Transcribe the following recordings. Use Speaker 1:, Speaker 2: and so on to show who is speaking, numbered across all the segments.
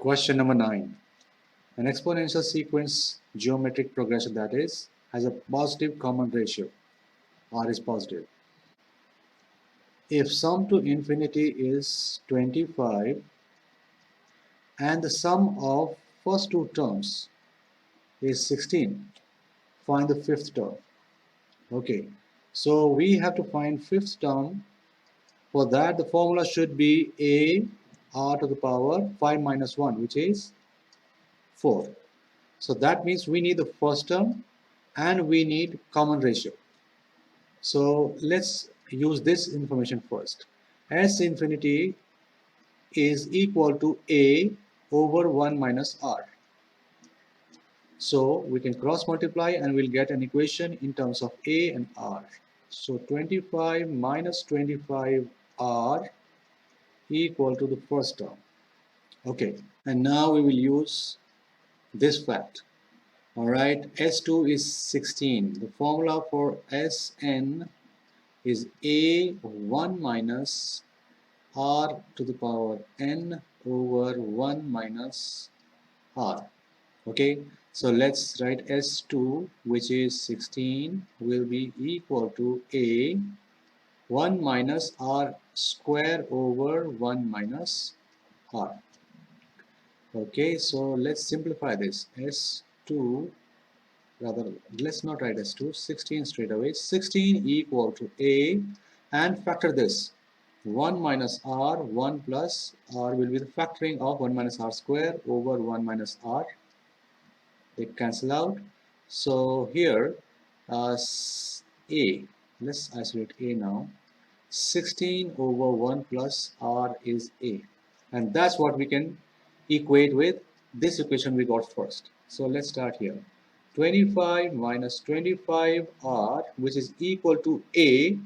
Speaker 1: Question number 9. An exponential sequence geometric progression that is has a positive common ratio. R is positive. If sum to infinity is 25 and the sum of first two terms is 16, find the fifth term. Okay, so we have to find fifth term. For that, the formula should be a r to the power 5 minus 1, which is 4. So that means we need the first term and we need common ratio. So let's use this information first. S infinity is equal to a over 1 minus r. So we can cross multiply and we'll get an equation in terms of a and r. So 25 minus 25r equal to the first term. Okay, and now we will use this fact. Alright, S2 is 16. The formula for Sn is a1 minus r to the power n over 1 minus r. Okay, so let's write S2, which is 16, will be equal to a 1 minus r square over 1 minus r. Okay, so let's simplify this. S2, rather, let's not write S2, 16 straight away. 16 equal to a, and factor this. 1 minus r, 1 plus r will be the factoring of 1 minus r square over 1 minus r. They cancel out. So here, a, let's isolate a now. 16 over 1 plus r is a. And that's what we can equate with this equation we got first. So let's start here. 25 minus 25r, which is equal to a,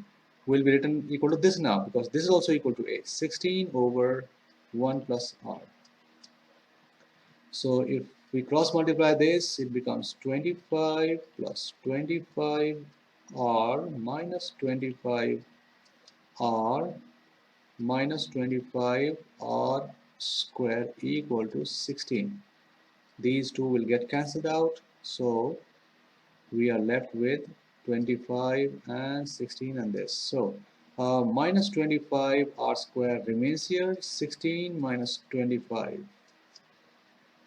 Speaker 1: will be written equal to this now, because this is also equal to a. 16 over 1 plus r. So if we cross multiply this, it becomes 25 plus 25r minus 25r minus 25r square equal to 16. These two will get cancelled out, so we are left with 25 and 16 and this. So minus 25 r square remains here, 16 minus 25.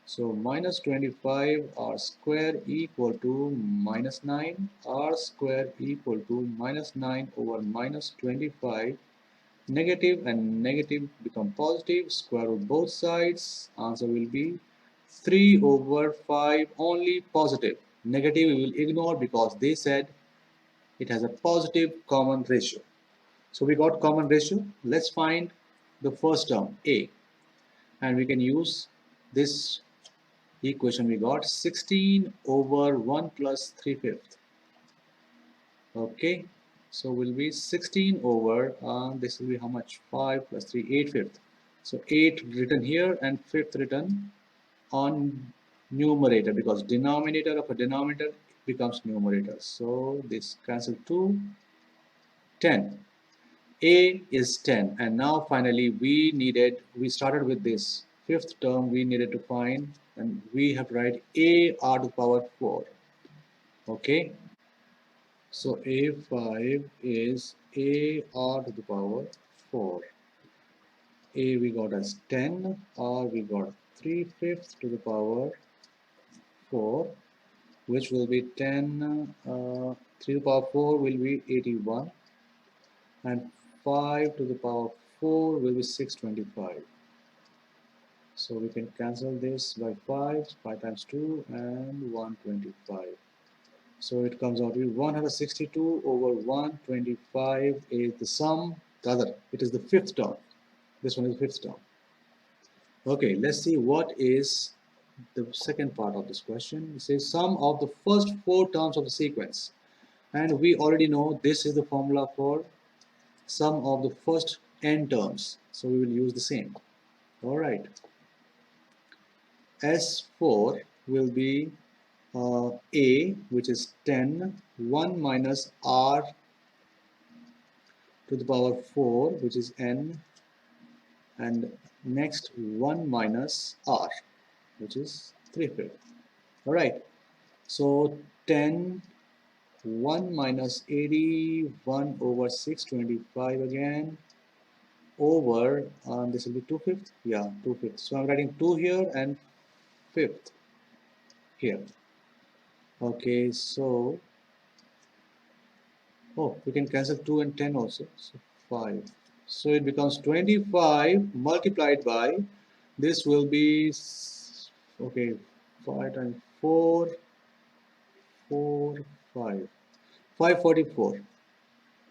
Speaker 1: So minus 25 r square equal to minus 9, r square equal to minus 9 over minus 25. Negative and negative become positive, square root both sides, answer will be 3 over 5, only positive. Negative we will ignore because they said it has a positive common ratio. So we got common ratio. Let's find the first term, a, and we can use this equation we got, 16 over 1 plus 3/5. Okay, so will be 16 over, this will be how much, 5 plus 3, 8/5. So 8 written here and 5th written on numerator, because denominator of a denominator becomes numerator. So this cancel to 10. A is 10, and now finally we started with this fifth term we needed to find, and we have to write a r to the power 4. Okay, so a5 is a r to the power 4. A we got as 10, r we got 3/5 to the power 4, which will be 10, 3 to the power 4 will be 81, and 5 to the power 4 will be 625. So we can cancel this by 5 times 2 and 125. So it comes out to be 162 over 125 is the sum, the other, it is the fifth term. This one is the fifth term. Okay, let's see what is the second part of this question. It says sum of the first 4 terms of the sequence. And we already know this is the formula for sum of the first n terms. So we will use the same. Alright. S4 will be a, which is 10, 1 minus r to the power 4, which is n, and next 1 minus r, which is 3/5. All right, so 10, 1 minus 81 over 625 again, over, this will be 2/5, yeah, 2/5. So I'm writing 2 here and 5th here. Okay, so, oh, we can cancel 2 and 10 also, so 5. So it becomes 25 multiplied by, this will be, okay, 5 times 4, 4, 5, 544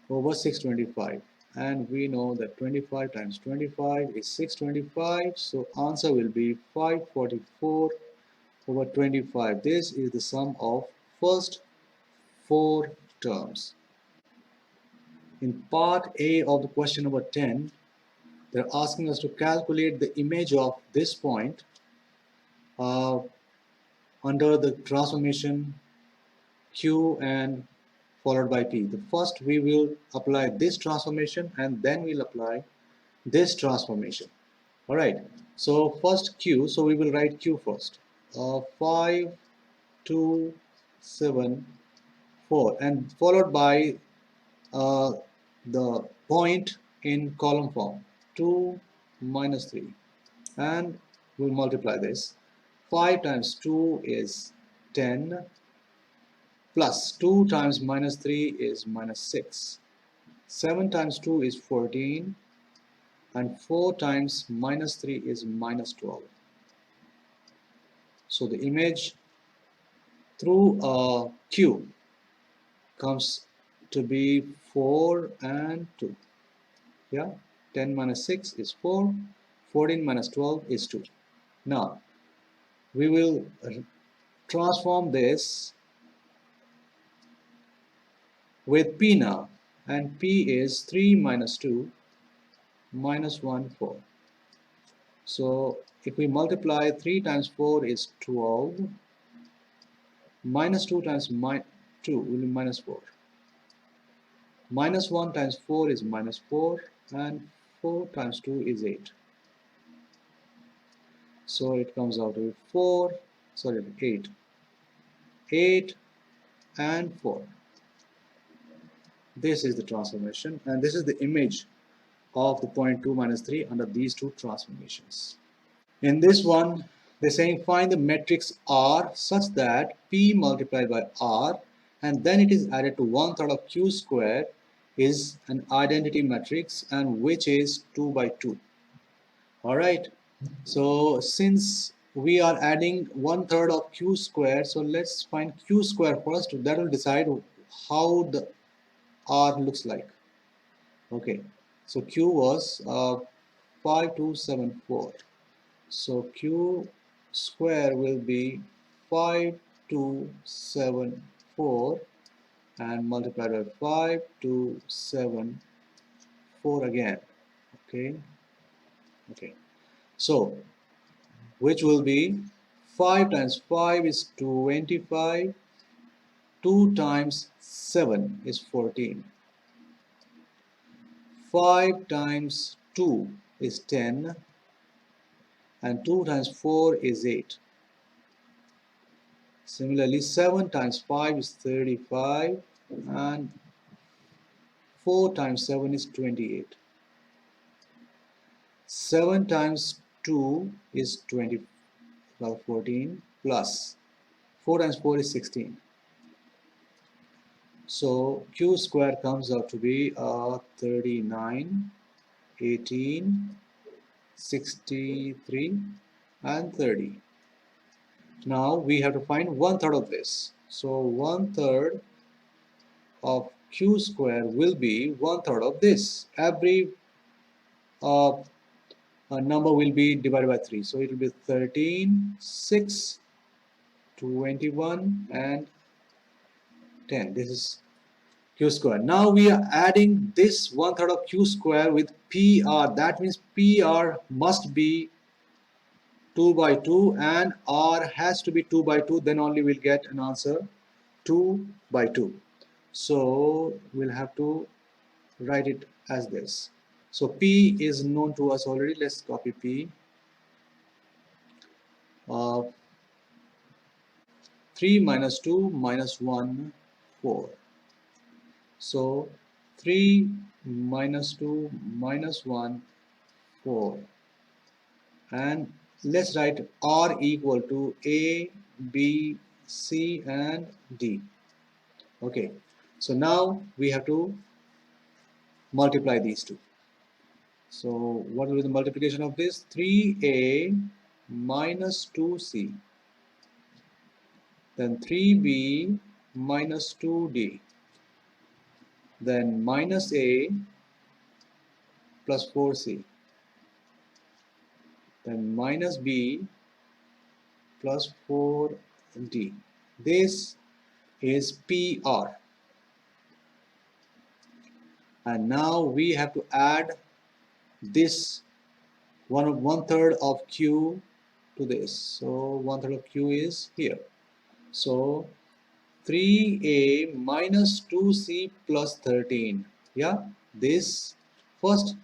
Speaker 1: over 625. And we know that 25 times 25 is 625. So answer will be 544 over 25. This is the sum of first 4 terms. In part A of the question number 10, they're asking us to calculate the image of this point uh, under the transformation Q and followed by P. The first we will apply this transformation and then we'll apply this transformation. All right. So first Q. So we will write Q first. 5, 2, 7, 4, and followed by uh, the point in column form, 2 minus 3, and we'll multiply this. 5 times 2 is 10, plus 2 times minus 3 is minus 6. 7 times 2 is 14, and 4 times minus 3 is minus 12. So the image through Q comes to be 4 and 2. Yeah, 10 minus 6 is 4, 14 minus 12 is 2. Now, we will transform this with P now, and P is 3 minus 2 minus 1, 4. So if we multiply, 3 times 4 is 12, minus 2 times 2 will be minus 4. Minus 1 times 4 is minus 4, and 4 times 2 is 8. So it comes out to 8. 8 and 4. This is the transformation, and this is the image of the point 2 minus 3 under these two transformations. In this one, they're saying find the matrix R such that P multiplied by R and then it is added to 1/3 of Q squared is an identity matrix and which is 2 by 2. Alright, so since we are adding 1/3 of Q squared, so let's find Q squared first. That will decide how the R looks like. Okay, so Q was 5274. So Q square will be 5274 and multiplied by 5274 again. Okay. Okay. So which will be 5 times 5 is 25. 2 times 7 is 14. 5 times 2 is 10. And 2 times 4 is 8. Similarly, 7 times 5 is 35 and 4 times 7 is 28. 7 times 2 is 14 plus 4 times 4 is 16. So Q square comes out to be 39, 18, 63 and 30. Now we have to find 1/3 of this. So 1/3 of Q square will be 1/3 of this. Every number will be divided by 3. So it will be 13, 6, 21 and 10. This is Q square. Now we are adding this 1/3 of Q square with PR. That means PR must be 2 by 2 and R has to be 2 by 2. Then only we'll get an answer 2 by 2. So we'll have to write it as this. So P is known to us already. Let's copy P. Uh, 3 minus 2 minus 1, 4. So 3 minus 2 minus 1, 4. And let's write R equal to A, B, C and D. Okay. So now we have to multiply these two. So what will be the multiplication of this? 3A minus 2C, then 3B minus 2D, then minus A plus 4C, then minus B plus 4D. This is PR. And now we have to add this one third of Q to this. So one third of Q is here. So 3A minus 2C plus 13. Yeah, this first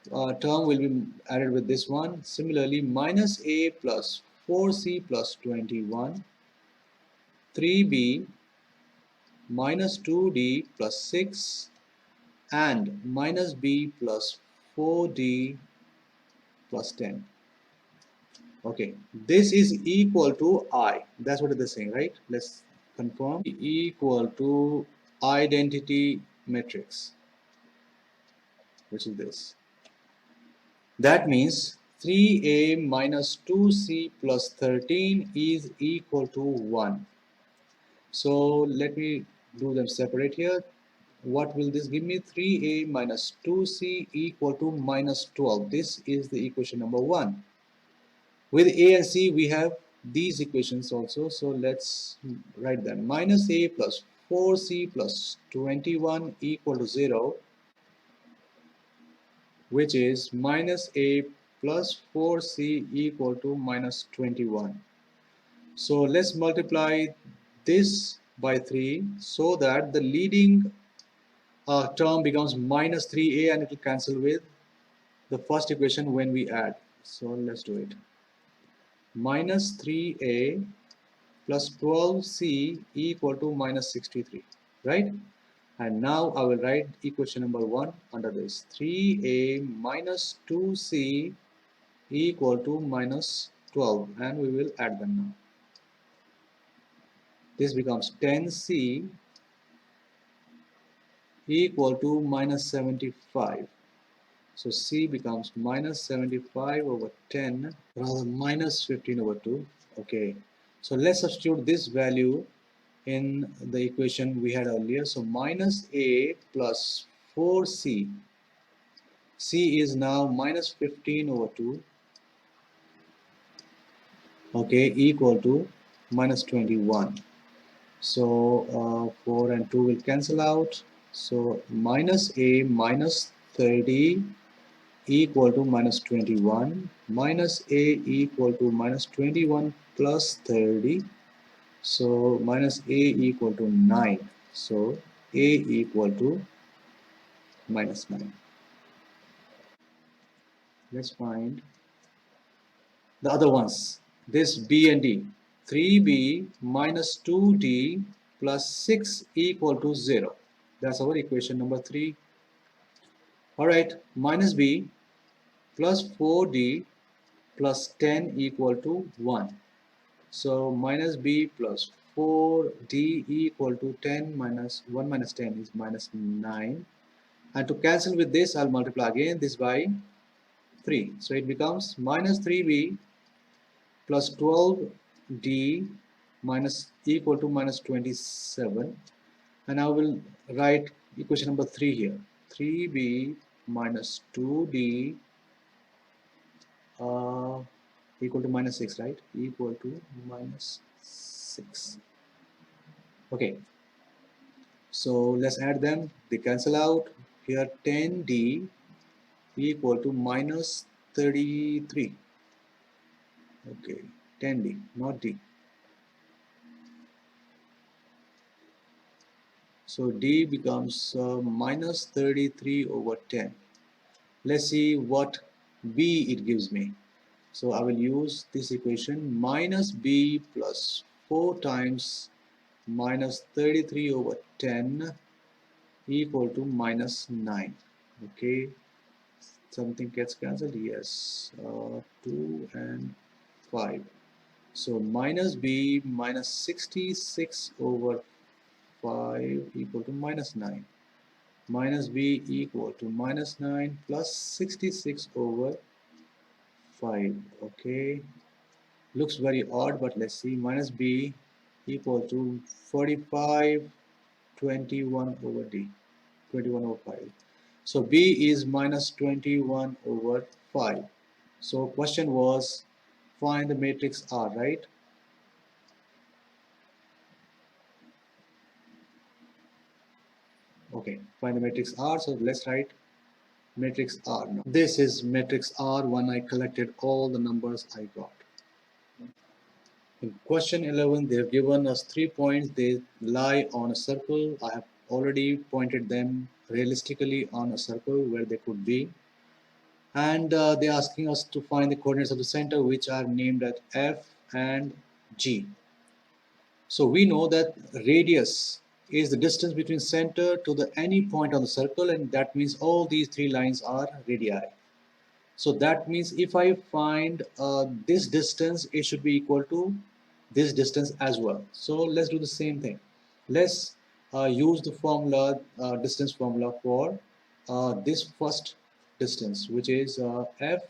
Speaker 1: term will be added with this one. Similarly, minus A plus 4C plus 21, 3B minus 2D plus 6, and minus B plus 4D plus 10. Okay, this is equal to I. That's what it is saying, right? Let's confirm. Equal to identity matrix, which is this. That means 3A minus 2C plus 13 is equal to 1. So let me do them separate here. What will this give me? 3A minus 2C equal to minus 12. This is the equation number 1. With A and C we have these equations also. So let's write them. Minus A plus 4C plus 21 equal to 0, which is minus A plus 4C equal to minus 21. So let's multiply this by 3 so that the leading term becomes minus 3A and it will cancel with the first equation when we add. So let's do it. Minus 3A plus 12C equal to minus 63, right? And now I will write equation number 1 under this. 3A minus 2C equal to minus 12, and we will add them now. This becomes 10C equal to minus 75. So C becomes minus 75 over 10, rather minus 15 over 2. Okay, so let's substitute this value in the equation we had earlier. So minus A plus 4C. C is now minus 15 over 2. Okay, equal to minus 21. So 4 and 2 will cancel out. So minus A minus 30 equal to minus 21, minus A equal to minus 21 plus 30. So minus A equal to 9. So A equal to minus 9. Let's find the other ones. This B and D. 3B minus 2D plus 6 equal to 0. That's our equation number 3. Alright, minus B plus 4D plus 10 equal to 1. So minus B plus 4D equal to 10 minus 1 minus 10 is minus 9. And to cancel with this, I'll multiply again this by 3. So it becomes minus 3B plus 12D minus equal to minus 27. And I will write equation number 3 here. 3B minus 2D equal to minus 6, right? Equal to minus 6. Okay, so let's add them. They cancel out. Here 10D equal to minus 33. Okay, 10D, not D. So D becomes minus 33 over 10. Let's see what b it gives me. So I will use this equation, minus b plus 4 times minus 33 over 10 equal to minus 9. Okay, something gets cancelled, yes, 2 and 5. So minus b minus 66 over 5 equal to minus 9. Minus b equal to minus 9 plus 66 over 5. Okay, looks very odd, but let's see. Minus b equal to 45 21 over d, 21 over 5. So b is minus 21 over 5. So question was find the matrix R, right? Okay, find the matrix R. So let's write matrix R now. This is matrix R when I collected all the numbers I got. In question 11, they have given us 3 points. They lie on a circle. I have already pointed them realistically on a circle where they could be. And they're asking us to find the coordinates of the center, which are named as F and G. So we know that radius is the distance between center to the any point on the circle, and that means all these 3 lines are radii. So that means if I find this distance, it should be equal to this distance as well. So let's do the same thing. Let's use the formula, distance formula for this first distance, which is f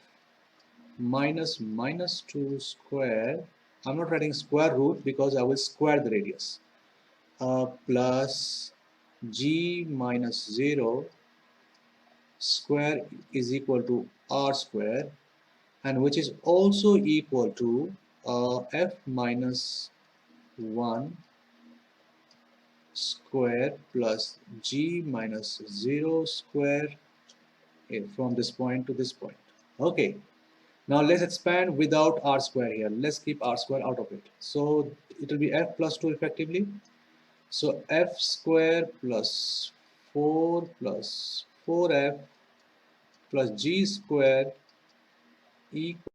Speaker 1: minus minus 2 square. I'm not writing square root because I will square the radius. Plus g minus 0 square is equal to r square, and which is also equal to f minus 1 square plus g minus 0 square from this point to this point. Okay, now let's expand without r square here. Let's keep r square out of it. So it will be f plus 2 effectively. So f square plus 4 plus 4f plus g square equals